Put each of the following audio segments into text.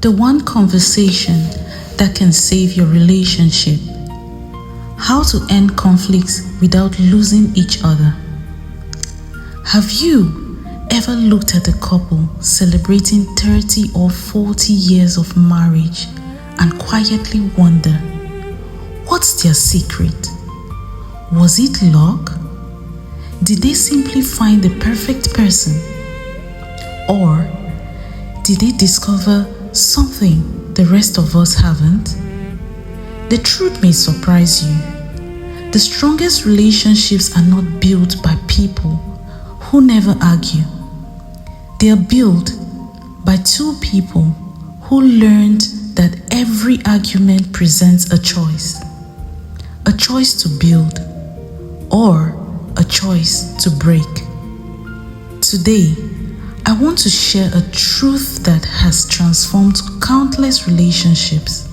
The one conversation that can save your relationship. How to end conflicts without losing each other. Have you ever looked at a couple celebrating 30 or 40 years of marriage and quietly wonder, what's their secret? Was it luck? Did they simply find the perfect person? Or did they discover something the rest of us haven't? The truth may surprise you. The strongest relationships are not built by people who never argue. They are built by two people who learned that every argument presents a choice to build or a choice to break. Today, I want to share a truth that has transformed countless relationships.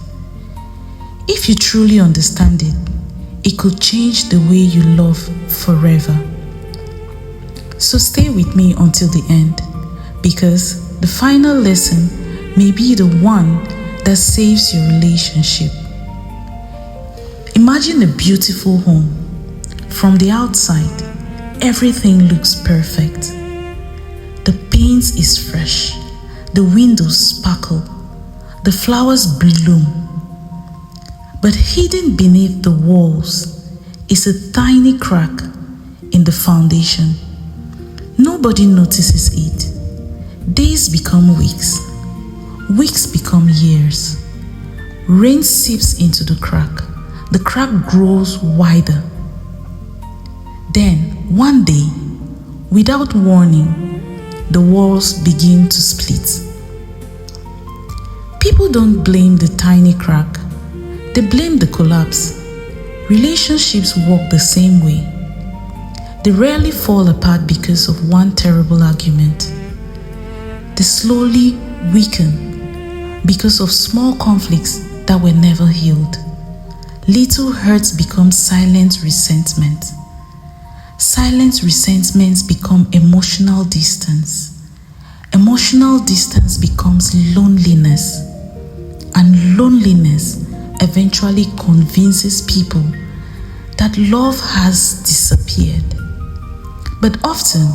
If you truly understand it, it could change the way you love forever. So stay with me until the end, because the final lesson may be the one that saves your relationship. Imagine a beautiful home. From the outside, everything looks perfect. The paint is fresh, the windows sparkle, the flowers bloom. But hidden beneath the walls is a tiny crack in the foundation. Nobody notices it. Days become weeks. Weeks become years. Rain seeps into the crack. The crack grows wider. Then, one day, without warning, the walls begin to split. People don't blame the tiny crack. They blame the collapse. Relationships work the same way. They rarely fall apart because of one terrible argument. They slowly weaken because of small conflicts that were never healed. Little hurts become silent resentment. Silent resentments become emotional distance. Emotional distance becomes loneliness. And loneliness eventually convinces people that love has disappeared. But often,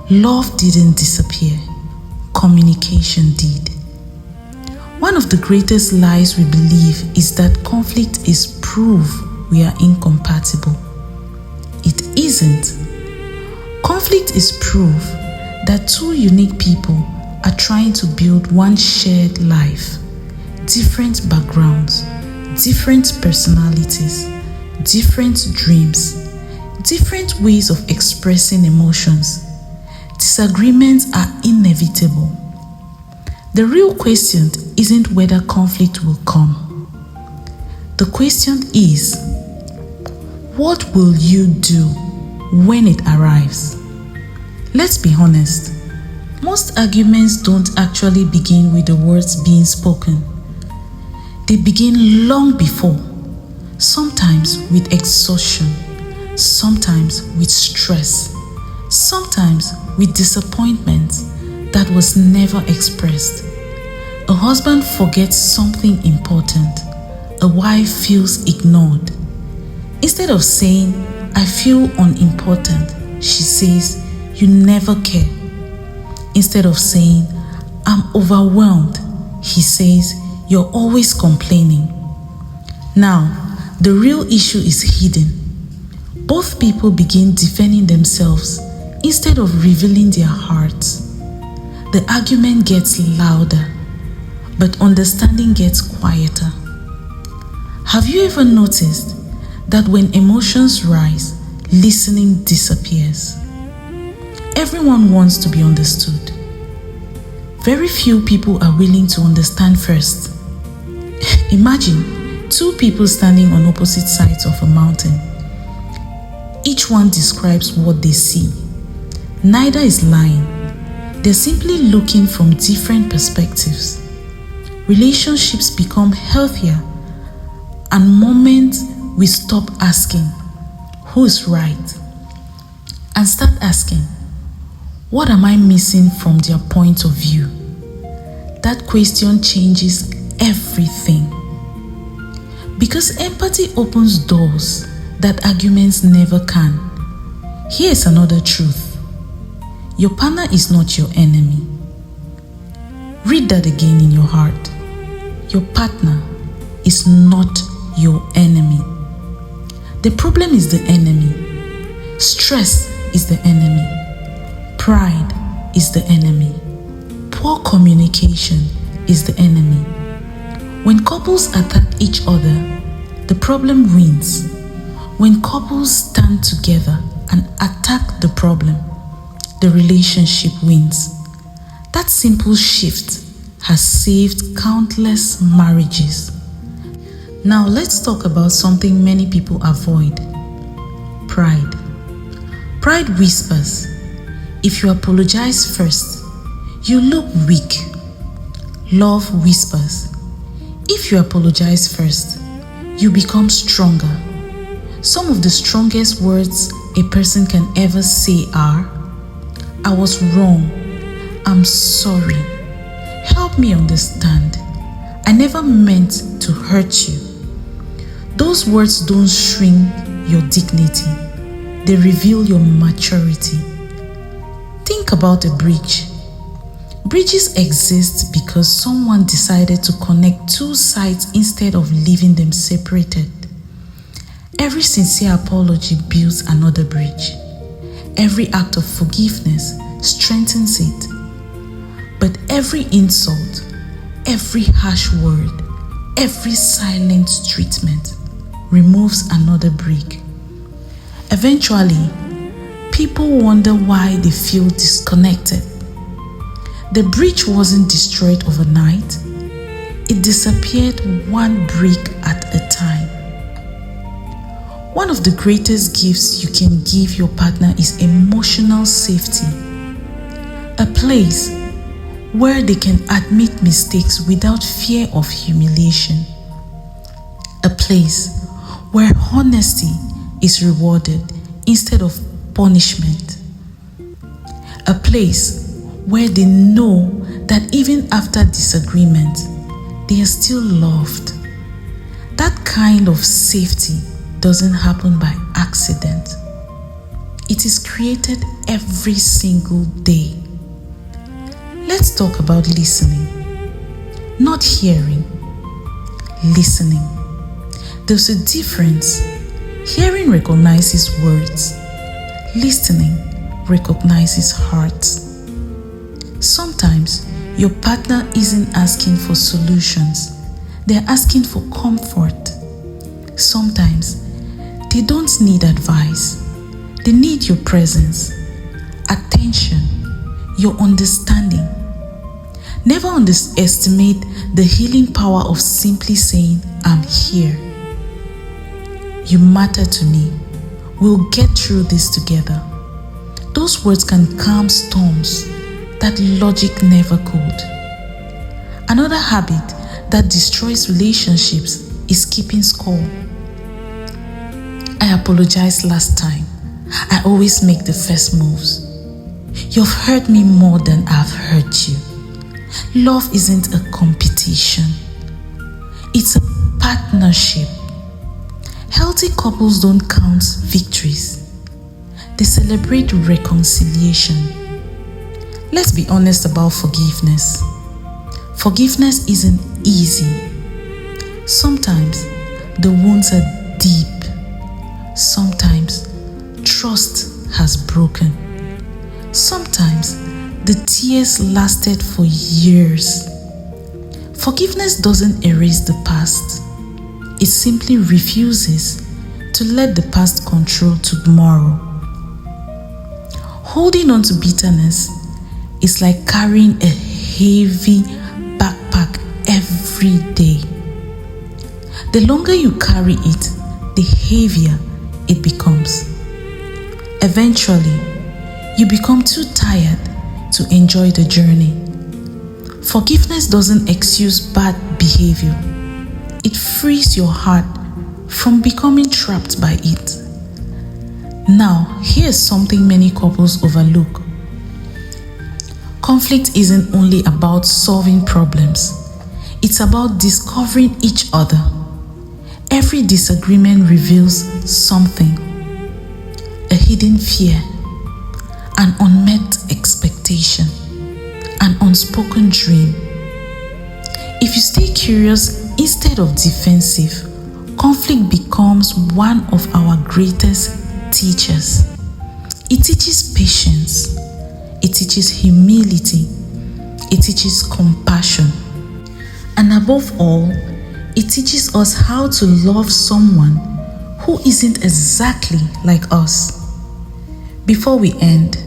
love didn't disappear. Communication did. One of the greatest lies we believe is that conflict is proof we are incompatible. It isn't. Conflict is proof that two unique people are trying to build one shared life. Different backgrounds, different personalities, different dreams, different ways of expressing emotions. Disagreements are inevitable. The real question isn't whether conflict will come. The question is, what will you do when it arrives? Let's be honest. Most arguments don't actually begin with the words being spoken. They begin long before, sometimes with exhaustion, sometimes with stress, sometimes with disappointment that was never expressed. A husband forgets something important. A wife feels ignored. Instead of saying, I feel unimportant, she says, you never care. Instead of saying, I'm overwhelmed, he says, you're always complaining. Now, the real issue is hidden. Both people begin defending themselves instead of revealing their hearts. The argument gets louder, but understanding gets quieter. Have you ever noticed that when emotions rise, listening disappears? Everyone wants to be understood. Very few people are willing to understand first. Imagine two people standing on opposite sides of a mountain. Each one describes what they see. Neither is lying. They're simply looking from different perspectives. Relationships become healthier and moment we stop asking, who's right? And start asking, what am I missing from their point of view? that question changes everything. Because empathy opens doors that arguments never can. Here's another truth. Your partner is not your enemy. Read that again in your heart. Your partner is not your enemy. The problem is the enemy. Stress is the enemy. Pride is the enemy. Poor communication is the enemy. When couples attack each other, the problem wins. When couples stand together and attack the problem, the relationship wins. That simple shift has saved countless marriages. Now let's talk about something many people avoid. Pride. Pride whispers, if you apologize first, you look weak. Love whispers, if you apologize first, you become stronger. Some of the strongest words a person can ever say are, I was wrong. I'm sorry. Help me understand. I never meant to hurt you. Those words don't shrink your dignity. They reveal your maturity. Think about a bridge. Bridges exist because someone decided to connect two sides instead of leaving them separated. Every sincere apology builds another bridge. Every act of forgiveness strengthens it. But every insult, every harsh word, every silent treatment removes another brick. Eventually, people wonder why they feel disconnected. The bridge wasn't destroyed overnight. It disappeared one brick at a time. One of the greatest gifts you can give your partner is emotional safety. A place where they can admit mistakes without fear of humiliation. A place where honesty is rewarded instead of punishment. A place where they know that even after disagreement, they are still loved. That kind of safety doesn't happen by accident. It is created every single day. Let's talk about listening. Not hearing, listening. There's a difference. Hearing recognizes words. Listening recognizes hearts. Sometimes your partner isn't asking for solutions. They're asking for comfort. Sometimes they don't need advice. They need your presence, attention, your understanding. Never underestimate the healing power of simply saying, I'm here. You matter to me. We'll get through this together. Those words can calm storms that logic never could. Another habit that destroys relationships is keeping score. I apologized last time. I always make the first moves. You've hurt me more than I've hurt you. Love isn't a competition. It's a partnership. Healthy couples don't count victories. They celebrate reconciliation. Let's be honest about forgiveness. Forgiveness isn't easy. Sometimes the wounds are deep. Sometimes trust has broken. Sometimes the tears lasted for years. Forgiveness doesn't erase the past. It simply refuses to let the past control tomorrow. Holding on to bitterness is like carrying a heavy backpack every day. The longer you carry it, the heavier it becomes. Eventually, you become too tired to enjoy the journey. Forgiveness doesn't excuse bad behavior. It frees your heart from becoming trapped by it. Now, here's something many couples overlook. Conflict isn't only about solving problems, it's about discovering each other. Every disagreement reveals something: a hidden fear, an unmet expectation, an unspoken dream. If you stay curious instead of defensive, conflict becomes one of our greatest teachers. It teaches patience, it teaches humility, it teaches compassion, and above all, it teaches us how to love someone who isn't exactly like us. Before we end,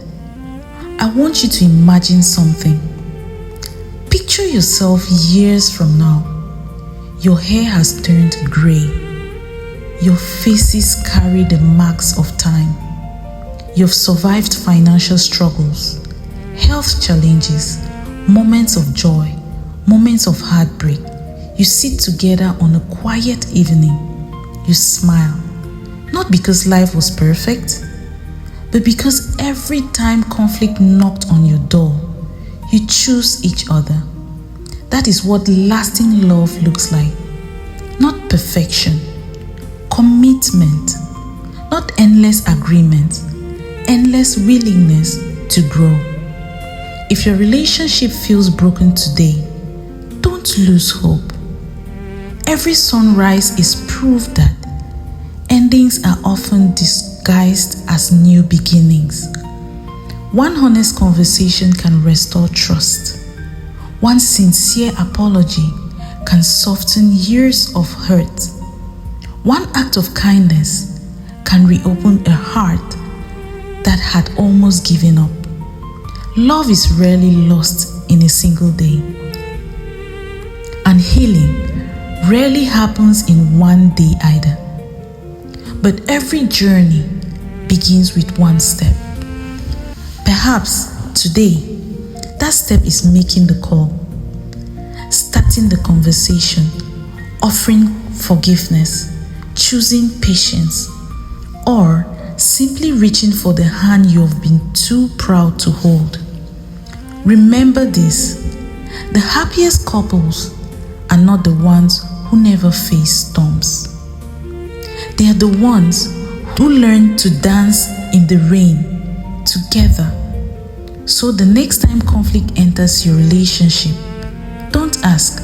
I want you to imagine something. Picture yourself years from now. Your hair has turned gray. Your faces carry the marks of time. You've survived financial struggles, health challenges, moments of joy, moments of heartbreak. You sit together on a quiet evening. You smile, not because life was perfect, but because every time conflict knocked on your door, you choose each other. That is what lasting love looks like. Not perfection, commitment, not endless agreement, endless willingness to grow. If your relationship feels broken today, don't lose hope. Every sunrise is proof that endings are often disguised as new beginnings. One honest conversation can restore trust. One sincere apology can soften years of hurt. One act of kindness can reopen a heart that had almost given up. Love is rarely lost in a single day. And healing rarely happens in one day either. But every journey begins with one step. Perhaps today, that step is making the call, starting the conversation, offering forgiveness, choosing patience, or simply reaching for the hand you have been too proud to hold. Remember this: the happiest couples are not the ones who never face storms. They are the ones who learn to dance in the rain together. So the next time conflict enters your relationship, don't ask,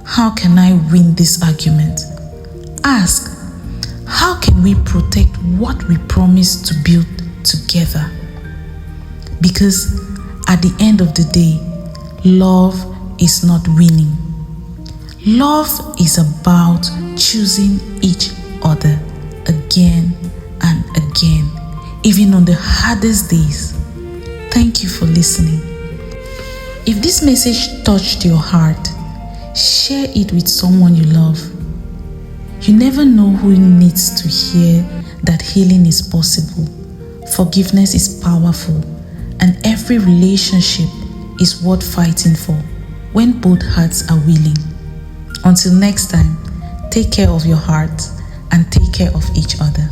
"How can I win this argument?" Ask, "How can we protect what we promised to build together?" Because at the end of the day, love is not winning. Love is about choosing each other again and again, even on the hardest days. Thank you for listening. If this message touched your heart, share it with someone you love. You never know who needs to hear that healing is possible, forgiveness is powerful, and every relationship is worth fighting for when both hearts are willing. Until next time, take care of your heart and take care of each other.